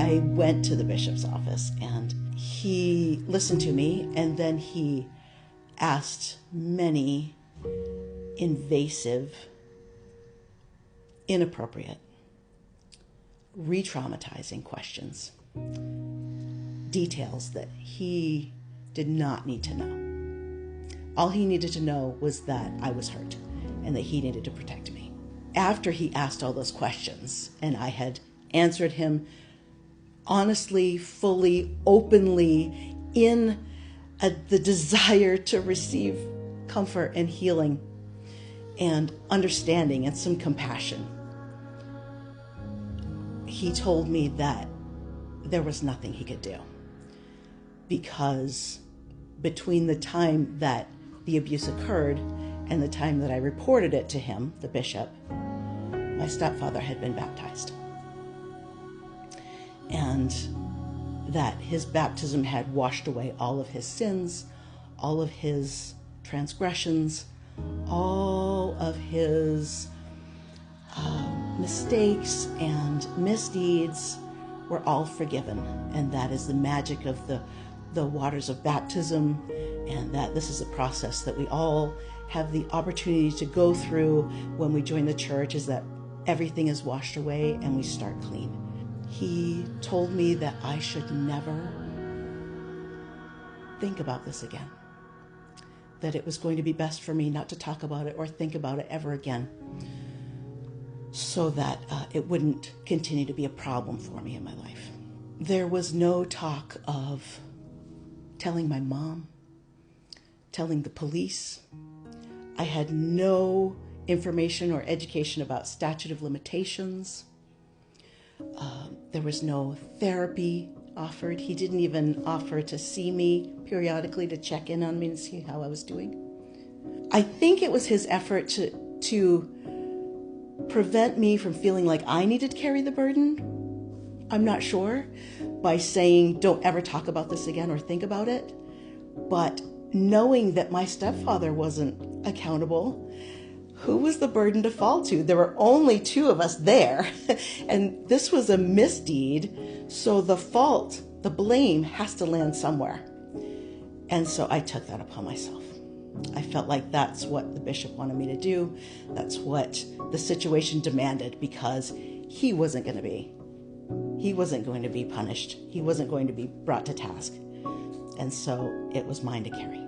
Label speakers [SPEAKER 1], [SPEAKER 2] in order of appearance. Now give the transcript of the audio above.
[SPEAKER 1] I went to the bishop's office, and he listened to me, and then he asked many invasive, inappropriate, re-traumatizing questions, details that he did not need to know. All he needed to know was that I was hurt and that he needed to protect me. After he asked all those questions and I had answered him honestly, fully, openly, in the desire to receive comfort and healing and understanding and some compassion, he told me that there was nothing he could do, because between the time that the abuse occurred and the time that I reported it to him, the bishop, my stepfather had been baptized. And that his baptism had washed away all of his sins, all of his transgressions, all of his mistakes and misdeeds were all forgiven. And that is the magic of the waters of baptism, and that this is a process that we all have the opportunity to go through when we join the church, is that everything is washed away and we start clean. He told me that I should never think about this again, that it was going to be best for me not to talk about it or think about it ever again, so that it wouldn't continue to be a problem for me in my life. There was no talk of telling my mom, telling the police. I had no information or education about statute of limitations. There was no therapy offered. He didn't even offer to see me periodically to check in on me and see how I was doing. I think it was his effort to prevent me from feeling like I needed to carry the burden. I'm not sure, by saying, don't ever talk about this again or think about it. But knowing that my stepfather wasn't accountable, who was the burden to fall to? There were only two of us there, and this was a misdeed, so the fault, the blame, has to land somewhere. And so I took that upon myself. I felt like that's what the bishop wanted me to do. That's what the situation demanded, because he wasn't going to be punished. He wasn't going to be brought to task. And so it was mine to carry.